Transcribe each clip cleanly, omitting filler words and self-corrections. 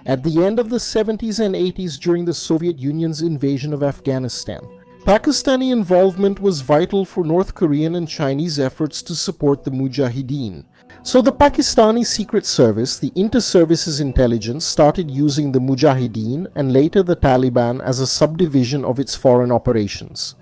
at the end of the 70s and 80s during the Soviet Union's invasion of Afghanistan. Pakistani involvement was vital for North Korean and Chinese efforts to support the Mujahideen. So the Pakistani Secret Service, the Inter-Services Intelligence, started using the Mujahideen and later the Taliban as a subdivision of its foreign operations.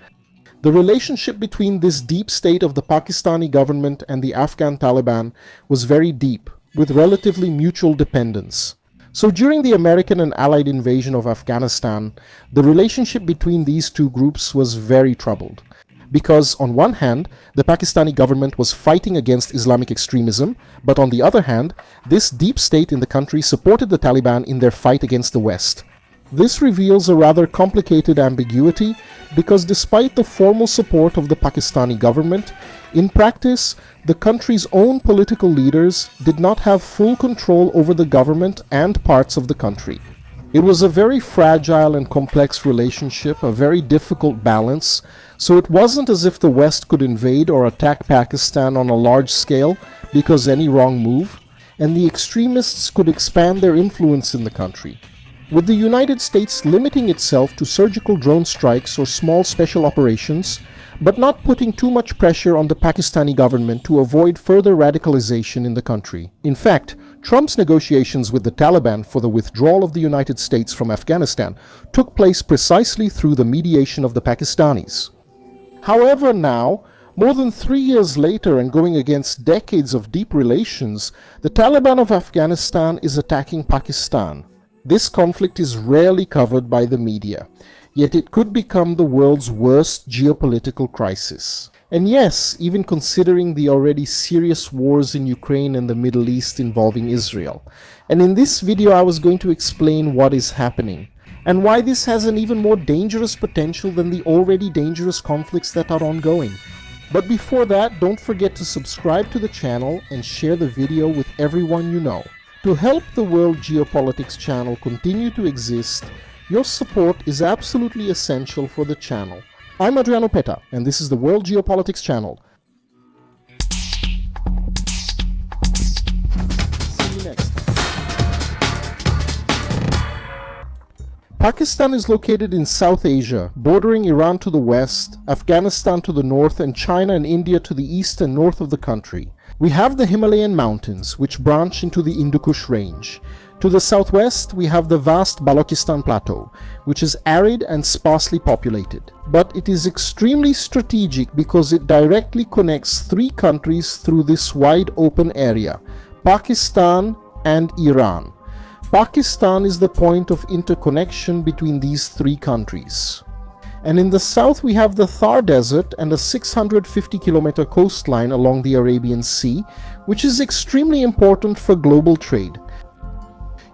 The relationship between this deep state of the Pakistani government and the Afghan Taliban was very deep, with relatively mutual dependence. So during the American and Allied invasion of Afghanistan, the relationship between these two groups was very troubled. Because on one hand, the Pakistani government was fighting against Islamic extremism, but on the other hand, this deep state in the country supported the Taliban in their fight against the West. This reveals a rather complicated ambiguity because despite the formal support of the Pakistani government, in practice, the country's own political leaders did not have full control over the government and parts of the country. It was a very fragile and complex relationship, a very difficult balance, so it wasn't as if the West could invade or attack Pakistan on a large scale because any wrong move, and the extremists could expand their influence in the country. With the United States limiting itself to surgical drone strikes or small special operations, but not putting too much pressure on the Pakistani government to avoid further radicalization in the country. In fact, Trump's negotiations with the Taliban for the withdrawal of the United States from Afghanistan took place precisely through the mediation of the Pakistanis. However, now, more than 3 years later and going against decades of deep relations, the Taliban of Afghanistan is attacking Pakistan. This conflict is rarely covered by the media, yet it could become the world's worst geopolitical crisis. And yes, even considering the already serious wars in Ukraine and the Middle East involving Israel. And in this video I was going to explain what is happening, and why this has an even more dangerous potential than the already dangerous conflicts that are ongoing. But before that, don't forget to subscribe to the channel and share the video with everyone you know. To help the World Geopolitics channel continue to exist, your support is absolutely essential for the channel. I'm Adriano Peta, and this is the World Geopolitics channel. See you next time. Pakistan is located in South Asia, bordering Iran to the west, Afghanistan to the north, and China and India to the east and north of the country. We have the Himalayan mountains, which branch into the Hindu Kush range. To the southwest, we have the vast Balochistan plateau, which is arid and sparsely populated. But it is extremely strategic because it directly connects 3 countries through this wide open area: Pakistan and Iran. Pakistan is the point of interconnection between these 3 countries. And in the south we have the Thar Desert and a 650-kilometer coastline along the Arabian Sea, which is extremely important for global trade.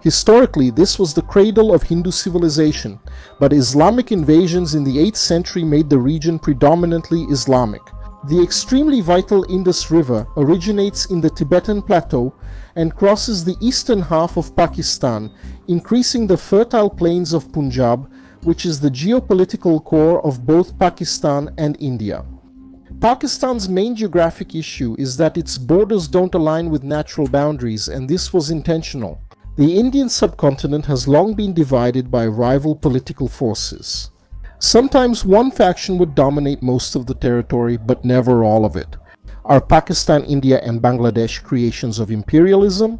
Historically, this was the cradle of Hindu civilization, but Islamic invasions in the 8th century made the region predominantly Islamic. The extremely vital Indus River originates in the Tibetan Plateau and crosses the eastern half of Pakistan, increasing the fertile plains of Punjab, which is the geopolitical core of both Pakistan and India. Pakistan's main geographic issue is that its borders don't align with natural boundaries, and this was intentional. The Indian subcontinent has long been divided by rival political forces. Sometimes one faction would dominate most of the territory, but never all of it. Are Pakistan, India, and Bangladesh creations of imperialism?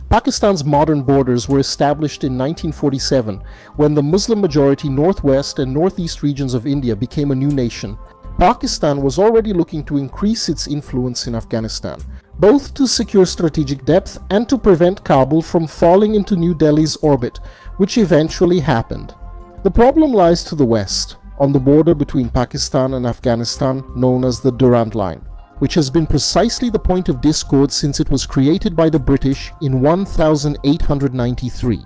Pakistan's modern borders were established in 1947 when the Muslim-majority northwest and northeast regions of India became a new nation. Pakistan was already looking to increase its influence in Afghanistan, both to secure strategic depth and to prevent Kabul from falling into New Delhi's orbit, which eventually happened. The problem lies to the west, on the border between Pakistan and Afghanistan, known as the Durand Line, which has been precisely the point of discord since it was created by the British in 1893.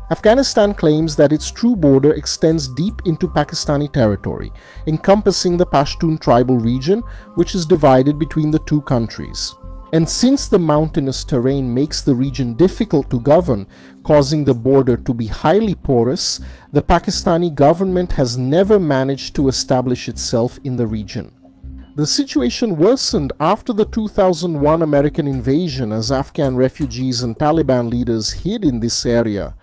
Afghanistan claims that its true border extends deep into Pakistani territory, encompassing the Pashtun tribal region, which is divided between the 2 countries. And since the mountainous terrain makes the region difficult to govern, causing the border to be highly porous, the Pakistani government has never managed to establish itself in the region. The situation worsened after the 2001 American invasion as Afghan refugees and Taliban leaders hid in this area.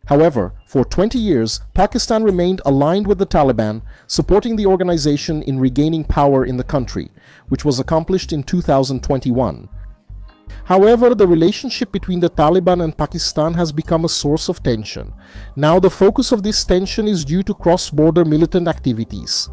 However, for 20 years, Pakistan remained aligned with the Taliban, supporting the organization in regaining power in the country, which was accomplished in 2021. However, the relationship between the Taliban and Pakistan has become a source of tension. Now the focus of this tension is due to cross-border militant activities.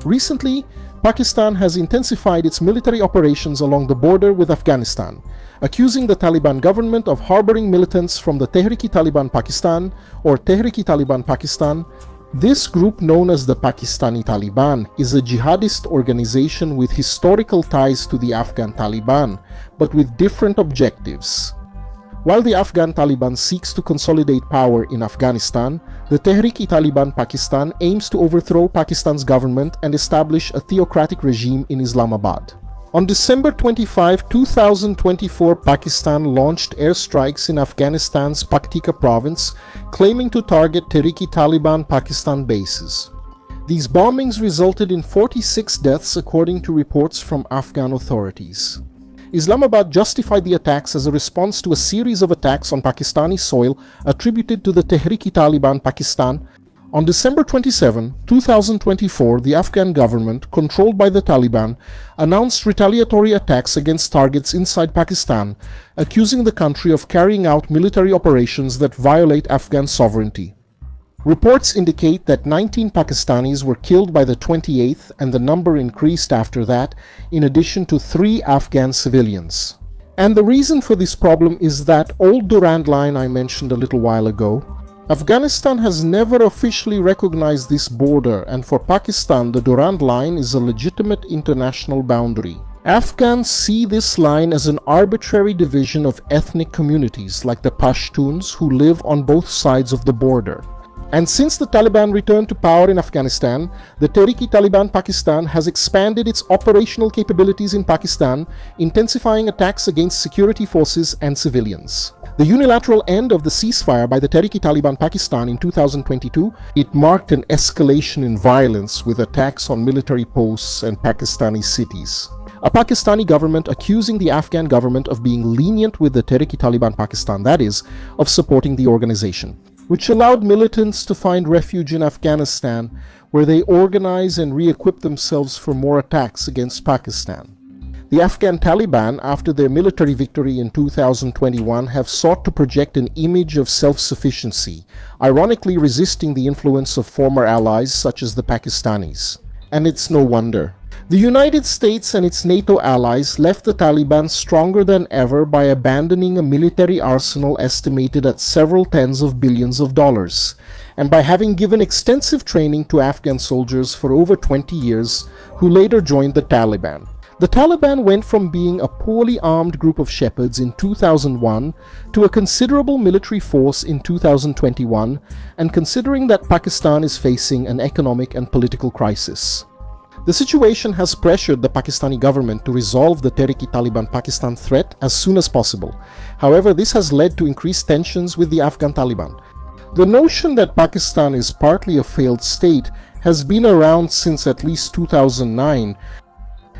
Recently, Pakistan has intensified its military operations along the border with Afghanistan, accusing the Taliban government of harboring militants from the Tehrik-i-Taliban Pakistan or Tehrik-i-Taliban Pakistan. This group, known as the Pakistani Taliban, is a jihadist organization with historical ties to the Afghan Taliban, but with different objectives. While the Afghan Taliban seeks to consolidate power in Afghanistan, the Tehrik-i-Taliban Pakistan aims to overthrow Pakistan's government and establish a theocratic regime in Islamabad. On December 25, 2024, Pakistan launched airstrikes in Afghanistan's Paktika province, claiming to target Tehrik-i-Taliban Pakistan bases. These bombings resulted in 46 deaths according to reports from Afghan authorities. Islamabad justified the attacks as a response to a series of attacks on Pakistani soil attributed to the Tehrik-i-Taliban Pakistan. On December 27, 2024, the Afghan government, controlled by the Taliban, announced retaliatory attacks against targets inside Pakistan, accusing the country of carrying out military operations that violate Afghan sovereignty. Reports indicate that 19 Pakistanis were killed by the 28th, and the number increased after that, in addition to 3 Afghan civilians. And the reason for this problem is that old Durand line I mentioned a little while ago. Afghanistan has never officially recognized this border, and for Pakistan the Durand line is a legitimate international boundary. Afghans see this line as an arbitrary division of ethnic communities like the Pashtuns who live on both sides of the border. And since the Taliban returned to power in Afghanistan, the Tehrik-i-Taliban Pakistan has expanded its operational capabilities in Pakistan, intensifying attacks against security forces and civilians. The unilateral end of the ceasefire by the Tehrik-i-Taliban Pakistan in 2022, it marked an escalation in violence with attacks on military posts and Pakistani cities. A Pakistani government accusing the Afghan government of being lenient with the Tehrik-i-Taliban Pakistan, that is, of supporting the organization, which allowed militants to find refuge in Afghanistan, where they organize and re-equip themselves for more attacks against Pakistan. The Afghan Taliban, after their military victory in 2021, have sought to project an image of self-sufficiency, ironically resisting the influence of former allies such as the Pakistanis. And it's no wonder. The United States and its NATO allies left the Taliban stronger than ever by abandoning a military arsenal estimated at several tens of billions of dollars, and by having given extensive training to Afghan soldiers for over 20 years, who later joined the Taliban. The Taliban went from being a poorly armed group of shepherds in 2001 to a considerable military force in 2021, and considering that Pakistan is facing an economic and political crisis. The situation has pressured the Pakistani government to resolve the Tehrik-i-Taliban Pakistan threat as soon as possible. However, this has led to increased tensions with the Afghan Taliban. The notion that Pakistan is partly a failed state has been around since at least 2009.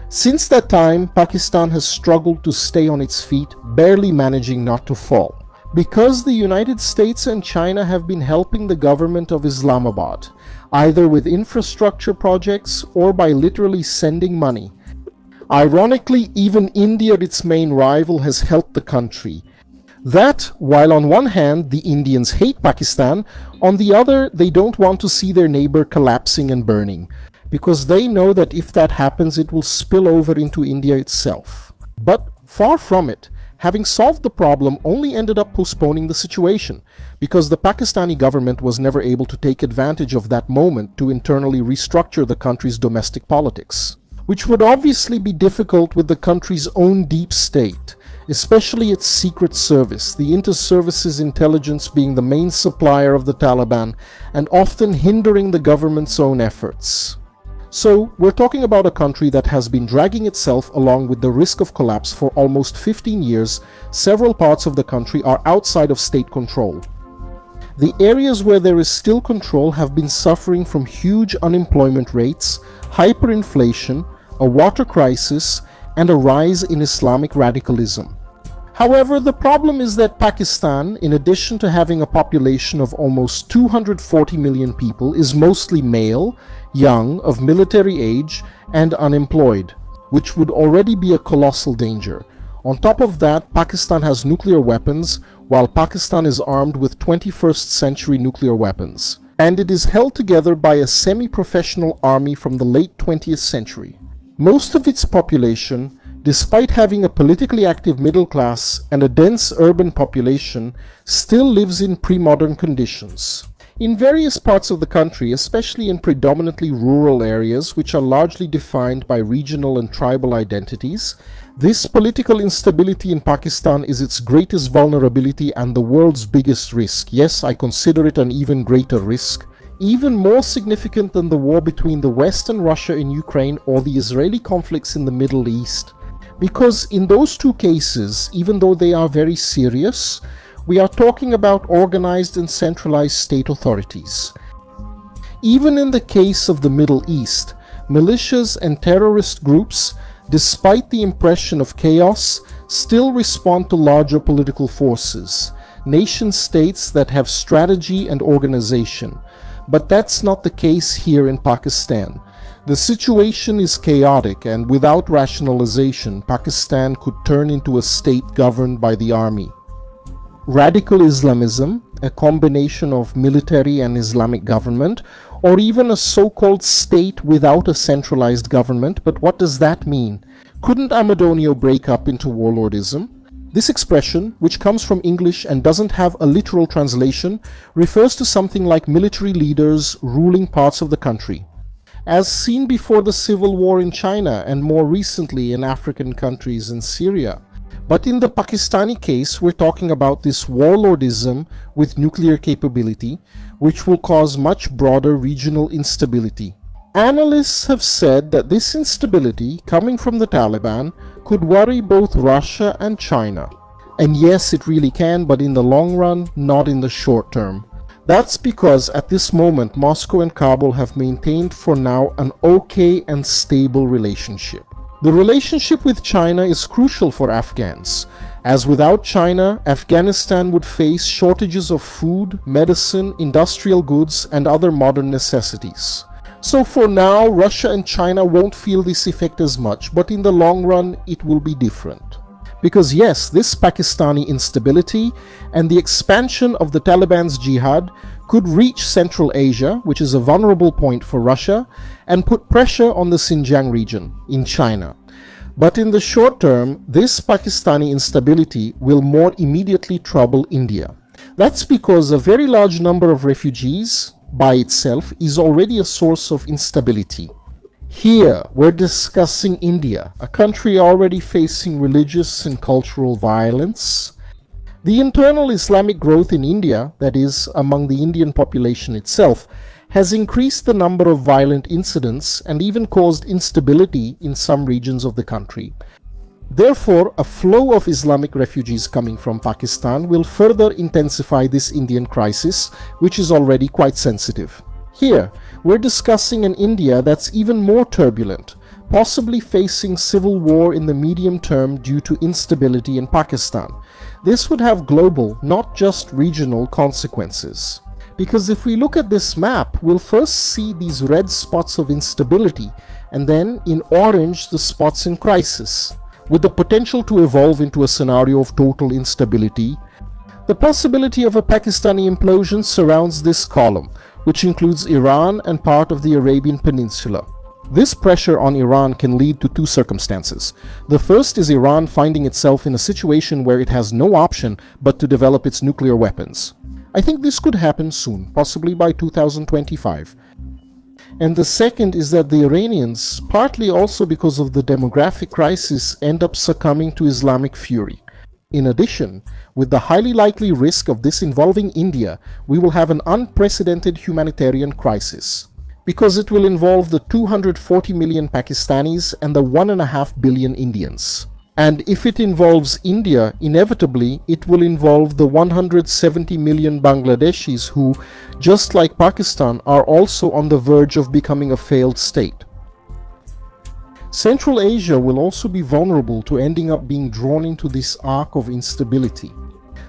Since that time, Pakistan has struggled to stay on its feet, barely managing not to fall. Because the United States and China have been helping the government of Islamabad, either with infrastructure projects or by literally sending money. Ironically, even India, its main rival, has helped the country. That, while on one hand the Indians hate Pakistan, on the other they don't want to see their neighbor collapsing and burning, because they know that if that happens it will spill over into India itself. But far from it. Having solved the problem only ended up postponing the situation, because the Pakistani government was never able to take advantage of that moment to internally restructure the country's domestic politics, which would obviously be difficult with the country's own deep state, especially its secret service, the inter-services intelligence being the main supplier of the Taliban and often hindering the government's own efforts. So, we're talking about a country that has been dragging itself along with the risk of collapse for almost 15 years. Several parts of the country are outside of state control. The areas where there is still control have been suffering from huge unemployment rates, hyperinflation, a water crisis, and a rise in Islamic radicalism. However, the problem is that Pakistan, in addition to having a population of almost 240 million people, is mostly male, young, of military age, and unemployed, which would already be a colossal danger. On top of that, Pakistan has nuclear weapons, while Pakistan is armed with 21st century nuclear weapons. And it is held together by a semi-professional army from the late 20th century. Most of its population, despite having a politically active middle class and a dense urban population, still lives in pre-modern conditions. In various parts of the country, especially in predominantly rural areas which are largely defined by regional and tribal identities, this political instability in Pakistan is its greatest vulnerability and the world's biggest risk. Yes, I consider it an even greater risk, even more significant than the war between the West and Russia in Ukraine or the Israeli conflicts in the Middle East. Because in those two cases, even though they are very serious, we are talking about organized and centralized state authorities. Even in the case of the Middle East, militias and terrorist groups, despite the impression of chaos, still respond to larger political forces, nation-states that have strategy and organization. But that's not the case here in Pakistan. The situation is chaotic, and without rationalization, Pakistan could turn into a state governed by the army. Radical Islamism, a combination of military and Islamic government, or even a so-called state without a centralized government. But what does that mean? Couldn't Ahmadiyya break up into warlordism? This expression, which comes from English and doesn't have a literal translation, refers to something like military leaders ruling parts of the country, as seen before the civil war in China and more recently in African countries and Syria. But in the Pakistani case, we're talking about this warlordism with nuclear capability, which will cause much broader regional instability. Analysts have said that this instability coming from the Taliban could worry both Russia and China. And yes, it really can, but in the long run, not in the short term. That's because at this moment, Moscow and Kabul have maintained for now an okay and stable relationship. The relationship with China is crucial for Afghans, as without China, Afghanistan would face shortages of food, medicine, industrial goods, and other modern necessities. So for now, Russia and China won't feel this effect as much, but in the long run, it will be different. Because yes, this Pakistani instability and the expansion of the Taliban's jihad could reach Central Asia, which is a vulnerable point for Russia, and put pressure on the Xinjiang region in China. But in the short term, this Pakistani instability will more immediately trouble India. That's because a very large number of refugees by itself is already a source of instability. Here, we're discussing India, a country already facing religious and cultural violence. The internal Islamic growth in India, that is, among the Indian population itself, has increased the number of violent incidents and even caused instability in some regions of the country. Therefore, a flow of Islamic refugees coming from Pakistan will further intensify this Indian crisis, which is already quite sensitive. Here, we're discussing an India that's even more turbulent, possibly facing civil war in the medium term due to instability in Pakistan. This would have global, not just regional consequences. Because if we look at this map, we'll first see these red spots of instability, and then in orange the spots in crisis, with the potential to evolve into a scenario of total instability. The possibility of a Pakistani implosion surrounds this column, which includes Iran and part of the Arabian Peninsula. This pressure on Iran can lead to two circumstances. The first is Iran finding itself in a situation where it has no option but to develop its nuclear weapons. I think this could happen soon, possibly by 2025. And the second is that the Iranians, partly also because of the demographic crisis, end up succumbing to Islamic fury. In addition, with the highly likely risk of this involving India, we will have an unprecedented humanitarian crisis, because it will involve the 240 million Pakistanis and the 1.5 billion Indians. And if it involves India, inevitably it will involve the 170 million Bangladeshis who, just like Pakistan, are also on the verge of becoming a failed state. Central Asia will also be vulnerable to ending up being drawn into this arc of instability.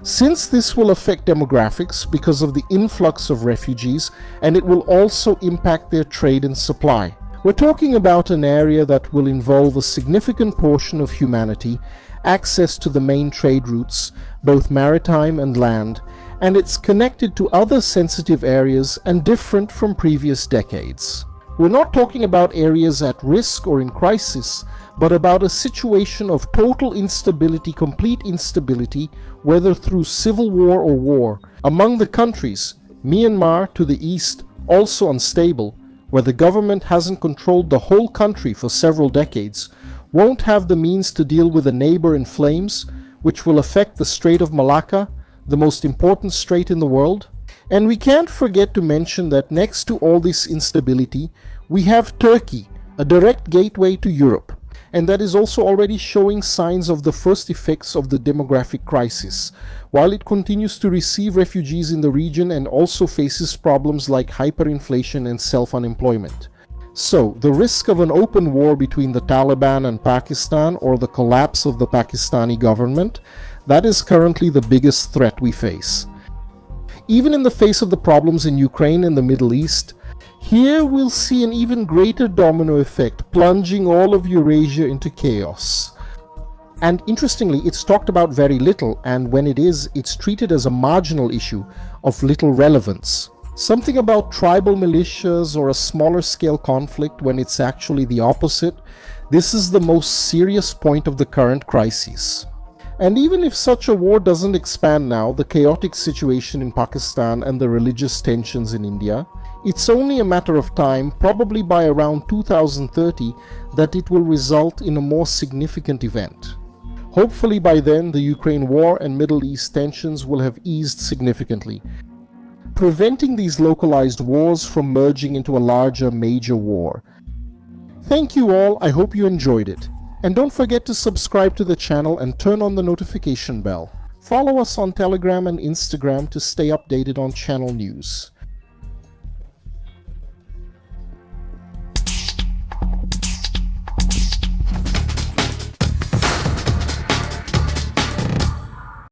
Since this will affect demographics because of the influx of refugees, and it will also impact their trade and supply. We're talking about an area that will involve a significant portion of humanity, access to the main trade routes, both maritime and land, and it's connected to other sensitive areas and different from previous decades. We're not talking about areas at risk or in crisis, but about a situation of total instability, complete instability, whether through civil war or war. Among the countries, Myanmar to the east, also unstable, where the government hasn't controlled the whole country for several decades, won't have the means to deal with a neighbor in flames, which will affect the Strait of Malacca, the most important strait in the world. And we can't forget to mention that next to all this instability, we have Turkey, a direct gateway to Europe, and that is also already showing signs of the first effects of the demographic crisis, while it continues to receive refugees in the region and also faces problems like hyperinflation and self-unemployment. So, the risk of an open war between the Taliban and Pakistan, or the collapse of the Pakistani government, that is currently the biggest threat we face. Even in the face of the problems in Ukraine and the Middle East, here we'll see an even greater domino effect, plunging all of Eurasia into chaos. And interestingly, it's talked about very little, and when it is, it's treated as a marginal issue of little relevance. Something about tribal militias or a smaller scale conflict when it's actually the opposite. This is the most serious point of the current crisis. And even if such a war doesn't expand now, the chaotic situation in Pakistan and the religious tensions in India, it's only a matter of time, probably by around 2030, that it will result in a more significant event. Hopefully by then, the Ukraine war and Middle East tensions will have eased significantly, preventing these localized wars from merging into a larger major war. Thank you all, I hope you enjoyed it. And don't forget to subscribe to the channel and turn on the notification bell. Follow us on Telegram and Instagram to stay updated on channel news.